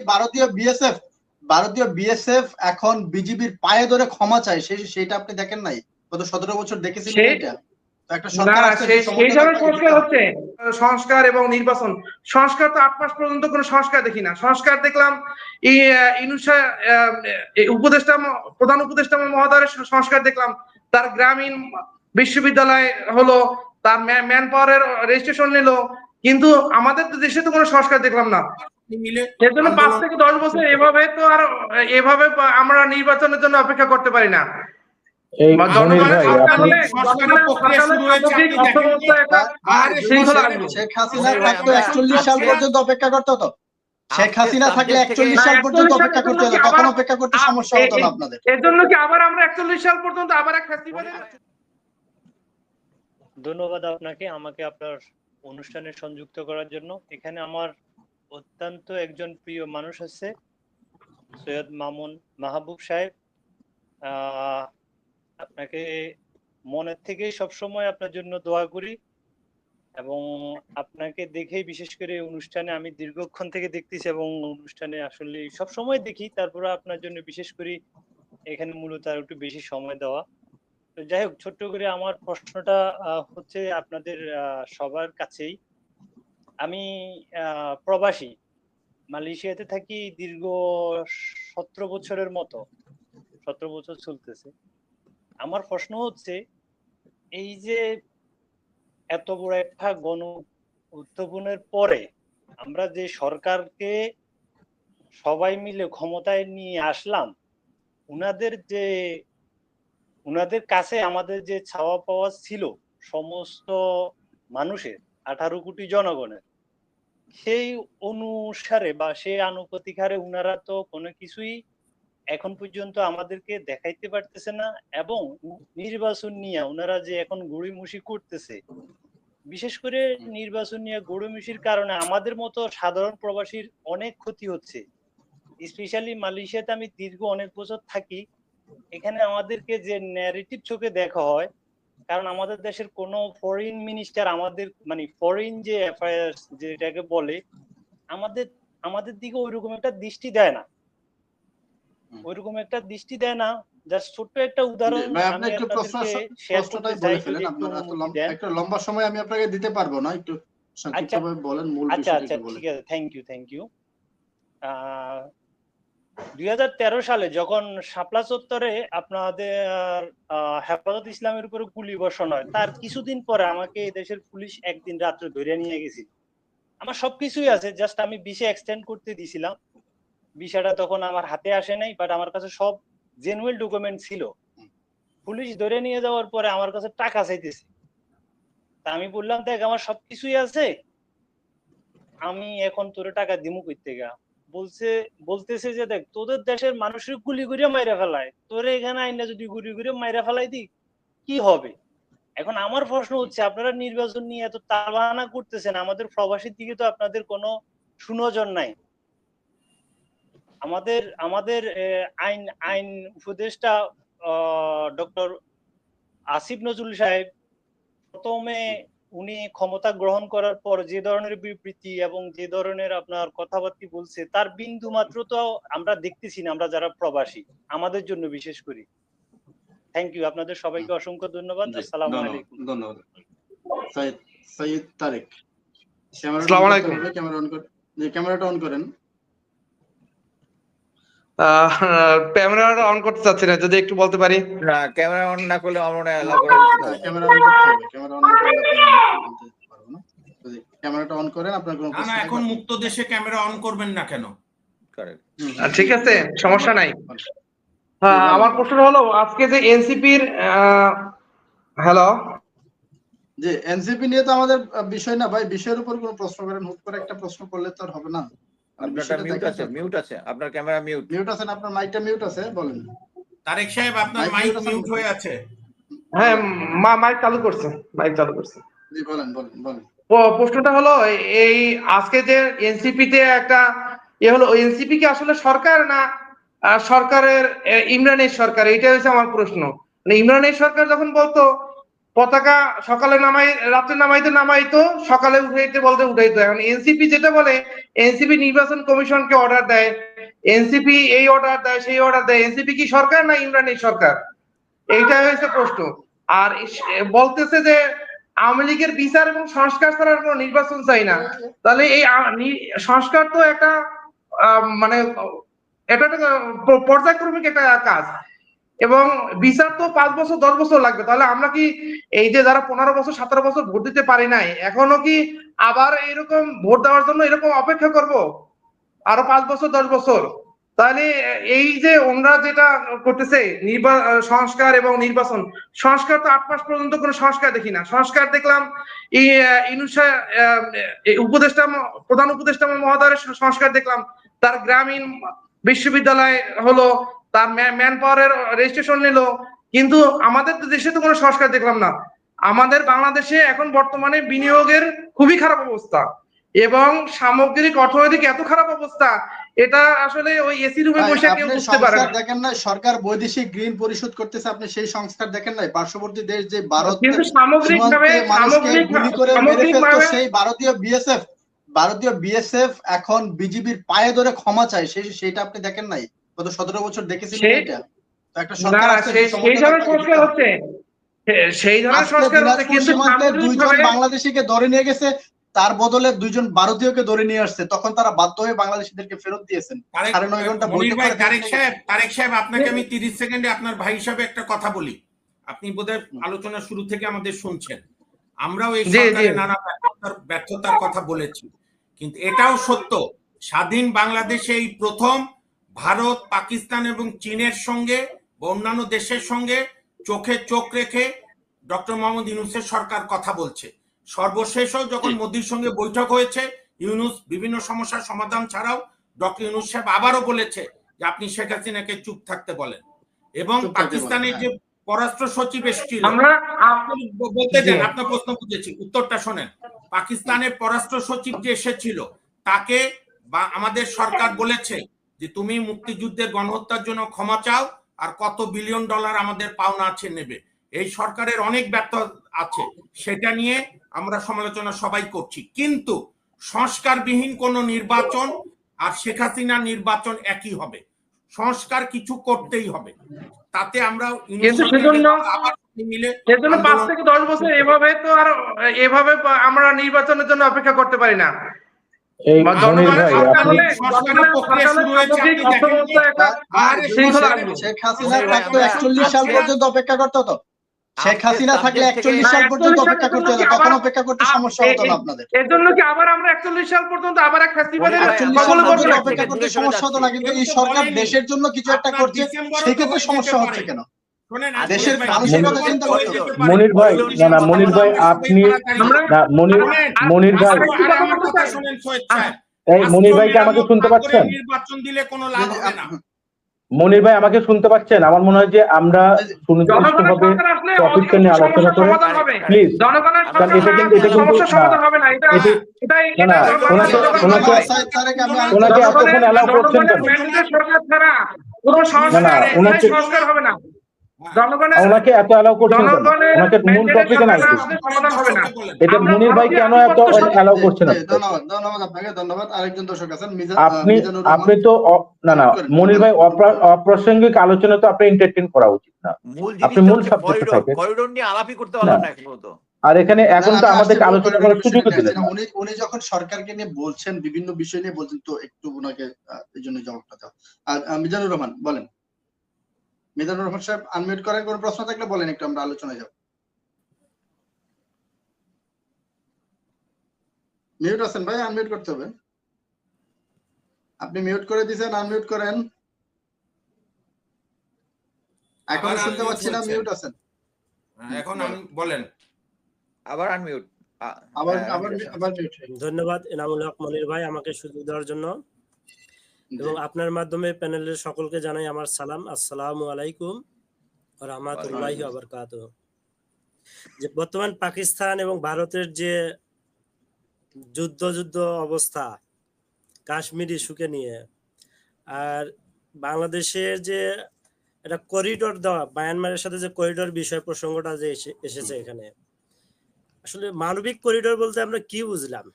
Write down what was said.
ভারতীয় বিএসএফ এখন বিজিবির পায়ে ধরে ক্ষমা চায়, সেটা আপনি দেখেন নাই? গত 17 বছর দেখেছিলেন এটা? সংস্কার এবং নির্বাচন, সংস্কার তো 8 মাস পর্যন্ত কোনো সংস্কার দেখি না। সংস্কার দেখলাম প্রধান উপদেষ্টা মহোদয়ের সংস্কার দেখলাম, তার গ্রামীণ বিশ্ববিদ্যালয় হলো, তার ম্যান পাওয়ারের রেজিস্ট্রেশন নিল, কিন্তু আমাদের তো দেশে তো কোনো সংস্কার দেখলাম না। এর জন্য 5 থেকে 10 বছর এভাবে আমরা নির্বাচনের জন্য অপেক্ষা করতে পারি না। শেখ হাসিনা থাকতো 41 সাল পর্যন্ত অপেক্ষা করতে হতো। শেখ হাসিনা থাকলে 41 সাল পর্যন্ত অপেক্ষা করতে হতো, তখন অপেক্ষা করতে সমস্যা হতো না আপনাদের। এর জন্য কি আবার আমরা 41 সাল পর্যন্ত আবার এক ফেস্টিভ্যালে? ধন্যবাদ আপনাকে আমাকে আপনার অনুষ্ঠানে সংযুক্ত করার জন্য। এখানে আমার অত্যন্ত একজন প্রিয় মানুষ আছে, সৈয়দ মামুন মাহবুব সাহেব। আপনাকে মনের থেকে সবসময় আপনার জন্য দোয়া করি, এবং আপনাকে দেখেই বিশেষ করে অনুষ্ঠানে আমি দীর্ঘক্ষণ থেকে দেখতেছি, এবং অনুষ্ঠানে আসলে সবসময় দেখি, তারপরে আপনার জন্য বিশেষ করে এখানে মূলত আর একটু বেশি সময় দেওয়া। তো যাই হোক, ছোট্ট করে আমার প্রশ্নটা হচ্ছে আপনাদের সবার কাছেই। আমি প্রবাসী, মালয়েশিয়াতে থাকি দীর্ঘ 17 বছরের মতো, 17 বছর চলতেছে। আমার প্রশ্ন হচ্ছে, এই যে এত বড় একটা গণ উত্থাপনের পরে আমরা যে সরকারকে সবাই মিলে ক্ষমতায় নিয়ে আসলাম, উনাদের কাছে আমাদের যে চাওয়া পাওয়া ছিল সমস্ত মানুষের, 18 কোটি জনগণের, সেই অনুসারে বা সেই আনুপাতিক হারে উনারা তো কোনো কিছুই এখন পর্যন্ত আমাদেরকে দেখাইতে পারতেছে না। এবং নির্বাচন নিয়ে ওনারা যে এখন গড়িমসি করতেছে, বিশেষ করে নির্বাচন নিয়ে গড়িমসির কারণে আমাদের মতো সাধারণ প্রবাসীর অনেক ক্ষতি হচ্ছে। স্পেশালি মালয়েশিয়াতে আমি দীর্ঘ অনেক বছর থাকি, এখানে আমাদেরকে যে ন্যারেটিভ চোখে দেখা হয়, কারণ আমাদের দেশের কোনো ফরেন মিনিস্টার আমাদের মানে ফরেন যে অ্যাফেয়ার্স যেটাকে বলে, আমাদের দিকে ওইরকম একটা দৃষ্টি দেয় না, ওইরকম একটা দৃষ্টি দেয় না। জাস্ট ছোট্ট একটা উদাহরণ আমি আপনাদেরকে শেয়ার করতে চাই। একটা লম্বা সময় আমি আপনাকে দিতে পারবো না, একটু সংক্ষিপ্তভাবে বলেন মূল বিষয়টা একটু বলেন। ঠিক আছে, থ্যাংক ইউ। 2013 সালে যখন শাপলা চত্বরে আপনাদের হেফাজত ইসলামের উপরে গুলি বর্ষণ হয়, তার কিছুদিন পরে আমাকে এই দেশের পুলিশ একদিন রাত্রে ধরে নিয়ে গেছিল। আমার সবকিছুই আছে, জাস্ট আমি ভিসা এক্সটেন্ড করতে দিয়েছিলাম। ভিসাটা তখন আমার হাতে আসে নাই, বাট আমার কাছে সব জেনুইন ডকুমেন্ট ছিল। পুলিশ ধরে নিয়ে যাওয়ার পরে আমার কাছে টাকা চাইতেছে। তা আমি বললাম, দেখ আমার সবকিছুই আছে, আমি এখন তোরে টাকা দিমু কই থেকে? বলতেছে যে দেখ, তোদের দেশের মানুষের গুলি করে মাইরা ফেলায়, তোরে এখানে আইনা যদি গুলি করে মাইরা ফেলাই দি কি হবে? এখন আমার প্রশ্ন হচ্ছে, আপনারা নির্বাচন নিয়ে এত তালবাহানা করতেছেন, আমাদের প্রবাসীর দিকে তো আপনাদের কোনো সুনজর নাই। আমাদের আইন উপদেষ্টা ডক্টর আসিফ নজরুল সাহেব প্রথমে উনি ক্ষমতা গ্রহণ করার পর যে ধরনের বিবৃতি এবং যে ধরনের আপনার কথাবার্তা বলছে, তার বিন্দু মাত্র তো আমরা দেখতেছি না, আমরা যারা প্রবাসী, আমাদের জন্য বিশেষ করে। থ্যাংক ইউ, আপনাদের সবাইকে অসংখ্য ধন্যবাদ। আসসালামু আলাইকুম। ধন্যবাদ। সৈয়দ তারেক, ক্যামেরাটা অন করেন। ক্যামেরাটা অন করতে চাচ্ছি না, যদি একটু বলতে পারি। না, ক্যামেরা অন না করলে আমার মনে হয় অ্যালাউ করা উচিত না। ক্যামেরা অন করতে হবে, ক্যামেরা অন না করলে আপনি বলতে পারবেন না। যদি ক্যামেরাটা অন করেন, আপনার কোনো প্রশ্ন? না, এখন মুক্ত দেশে ক্যামেরা অন করবেন না কেন? ঠিক আছে, সমস্যা নাই। হ্যাঁ, আমার প্রশ্নটা হলো, আজকে যে এনসিপির হ্যালো যে এনসিপি নিয়ে তো আমাদের বিষয় না ভাই, বিষয়ের উপর কোনো প্রশ্ন করেন, হুট করে একটা প্রশ্ন করলে তো আর হবে না। আপনারটা মিউট আছে, আপনার ক্যামেরা মিউট আছে না, আপনার মাইকটা মিউট আছে, বলেন। তারেক সাহেব, আপনার মাইক মিউট হয়ে আছে। হ্যাঁ, মাইক চালু করছে। জি, বলেন। প্রশ্নটা হলো, এই আজকে যে এনসিপি তে একটা হলো, এনসিপি কি আসলে সরকার না সরকারের ইমরানের সরকার? এটা হচ্ছে আমার প্রশ্ন। মানে ইমরানের সরকার যখন বলতো পতাকা সকালে রাত্রে নামাইতো, সকালে উঠাইতে বলতে উঠাইতো। এখন এনসিপি যেটা বলে, এনসিপি নির্বাচন কমিশনকে অর্ডার দেয়, এনসিপি এই অর্ডার দেয়, সেই অর্ডার দেয়। এনসিপি কি সরকার না ইমরানের সরকার? এইটাই হয়েছে প্রশ্ন। আর বলতেছে যে আওয়ামী লীগের বিচার এবং সংস্কার ছাড়া কোনো নির্বাচন চাই না। তাহলে এই সংস্কার তো একটা মানে এটা একটা পর্যায়ক্রমিক একটা কাজ, এবং বিচার তো 5 বছর 10 বছর লাগবে। তাহলে আমরা কি এই যে যারা 15 বছর 17 বছর ভোট দিতে পারি নাই, এখনো কি আবার এরকম ভোট দেওয়ার জন্য এরকম অপেক্ষা করব আরো 5 বছর 10 বছর? তাহলে এই যে ওনারা যেটা করতেছে সংস্কার এবং নির্বাচন, সংস্কার তো 8 মাস পর্যন্ত কোনো সংস্কার দেখি না। সংস্কার দেখলাম প্রধান উপদেষ্টা মহোদয়ের সংস্কার দেখলাম, তার গ্রামীণ বিশ্ববিদ্যালয় হলো, তার ম্যান পাওয়ারের রেজিস্ট্রেশন নিল, কিন্তু আমাদের দেশে তো কোনো সংস্কার দেখলাম না। আমাদের বাংলাদেশে এখন বর্তমানে বিনিয়োগের খুবই খারাপ অবস্থা, এবং সামগ্রিক অর্থনৈতিক এত খারাপ অবস্থা, এটা আসলে ওই এসি রুমে বসে কেউ বুঝতে পারে না। দেখেন না, সরকার বৈদেশিক ঋণ পরিশোধ করতেছে, আপনি সেই সংস্কার দেখেন নাই? পার্শ্ববর্তী দেশ যে ভারত কিন্তু সামগ্রিকভাবে সেই ভারতীয় বিএসএফ এখন বিজিবির পায়ে ধরে ক্ষমা চায়, সেটা আপনি দেখেন নাই? গত 17 বছর দেখেছিলেন এটা? তো একটা সরকার আছে, সেই ধরনের সংস্কার হচ্ছে, সেই ধরনের সংস্কার হচ্ছে, কিন্তু দুইজন বাংলাদেশিকে ধরে নিয়ে গেছে, তার বদলে 2জন ভারতীয়কে ধরে নিয়ে আসছে, তখন তারা বাধ্য হয়ে বাংলাদেশিদেরকে ফেরত দিয়েছেন। 9.5 ঘন্টা তারেক সাহেব, আপনাকে আমি 30 সেকেন্ডে আপনার ভাই হিসাবে একটা কথা বলি। আপনি বোধহয় আলোচনা শুরু থেকে আমাদের শুনছেন। আমরাও এই সরকারের নানা ব্যর্থতার কথা বলেছি, কিন্তু এটাও সত্য, স্বাধীন বাংলাদেশে এই প্রথম ভারত, পাকিস্তান এবং চীনের সঙ্গে বা অন্যান্য দেশের সঙ্গে চোখে চোখ রেখে ডক্টর মোহাম্মদ ইউনূসের সরকার কথা বলছে। সর্বশেষও যখন মোদির সঙ্গে বৈঠক হয়েছে, ইউনূস বিভিন্ন সমস্যার সমাধান ছাড়াও ডক্টর ইউনূস সাহেব আবারও বলেছে যে আপনি শেখ হাসিনাকে চুপ থাকতে বলেন। এবং পাকিস্তানের যে পররাষ্ট্র সচিব এসেছিল, বলতে দেন, আপনার প্রশ্ন বুঝেছি, উত্তরটা শোনেন। পাকিস্তানের পররাষ্ট্র সচিব যে এসেছিল, তাকে বা আমাদের সরকার বলেছে যে তুমি মুক্তিযুদ্ধের গণহত্যার জন্য ক্ষমা চাও, আর কত বিলিয়ন ডলার আমাদের পাওনা আছে নেবে। এই সরকারের অনেক ব্যর্থ আছে, সেটা নিয়ে আমরা সমালোচনা সবাই করছি, কিন্তু সংস্কারবিহীন কোন নির্বাচন আর শেখ হাসিনার নির্বাচন একই হবে। সংস্কার কিছু করতেই হবে, তাতে আমরা সেজন্য 5 থেকে 10 বছর এভাবে তো আর এভাবে আমরা নির্বাচনের জন্য অপেক্ষা করতে পারি না। শেখ হাসিনা থাকতো 41 সাল পর্যন্ত অপেক্ষা করতে হতো। শেখ হাসিনা থাকলে 41 সাল পর্যন্ত অপেক্ষা করতে হতো, তখন অপেক্ষা করতে সমস্যা হতো না আপনাদের। এর জন্য কি আবার আমরা 41 সাল পর্যন্ত আবার এক ফেস্টিভ্যালের অপেক্ষা করতে সমস্যা হতো না, কিন্তু এই সরকার দেশের জন্য কিছু একটা করছে, সেই ক্ষেত্রে সমস্যা হচ্ছে কেন? দেশের মানুষের কথা চিন্তা করতে হবে। মনির ভাই, না মনির ভাই, আপনি মনির ভাই, এই মনির ভাই কি আমাকে শুনতে পাচ্ছেন? নির্বাচন দিলে কোনো লাভ হবে না। মনির ভাই আমাকে শুনতে পাচ্ছেন? আমার মনে হয় যে আমরা সুনির্দিষ্টভাবে টপিকটা নিয়ে আলোচনা করে প্লিজ, কারণ এটা কিন্তু ওনাকে এতক্ষণ অ্যালাউ করছেন কেন? সংস্কার হবে না, ওনাকে এত অ্যালাউ করছেন কেন? ওনাকে মূল টপিকে নাই, এটা মনির ভাই কেন এত অ্যালাউ করছেন? ধন্যবাদ আপনাকে, ধন্যবাদ। আরেকজন দর্শক আছেন, আপনি তো না মনির ভাই, অপ্রাসঙ্গিক আলোচনা তো আপনি এন্টারটেইন করা উচিত না, আপনি মূল সাবজেক্টে থাকেন। করিডোর নিয়ে আলাপই করতে পারলাম না এখন তো। আর এখানে এখন তো আমাদেরকে আলোচনা করার সুযোগ দিলেন না। উনি যখন সরকারকে নিয়ে বলছেন, বিভিন্ন বিষয় নিয়ে বলছেন, তো একটু ওনাকে এই জন্য জবাবটা দাও। মিজানুর রহমান বলেন। মিজানুর রহমান সাহেব আনমিউট করেন, কোন প্রশ্ন থাকলে বলেন, একটু আমরা আলোচনায় যাব। মিউট আছেন ভাই, আনমিউট করতে হবে। আপনি মিউট করে দিয়েছেন, আনমিউট করেন। এখন শুনতে পাচ্ছি না, মিউট আছেন। এখন বলেন, আবার আনমিউট, আবার মিউট। ধন্যবাদ এনামুল হক মনির ভাই আমাকে সুযোগ দেওয়ার জন্য, এবং আপনার মাধ্যমে প্যানেলের সকলকে জানাই আমার সালাম। আসসালামু আলাইকুম ওয়া রাহমাতুল্লাহি ওয়া বারাকাতুহু। যে বর্তমান পাকিস্তান এবং ভারতের যে যুদ্ধ অবস্থা কাশ্মীর ইস্যুকে নিয়ে, আর বাংলাদেশের যে এটা করিডোর দেওয়া, মায়ানমারের সাথে যে করিডোর বিষয় প্রসঙ্গটা যে এসেছে এখানে, আসলে মানবিক করিডোর বলতে আমরা কি বুঝলাম?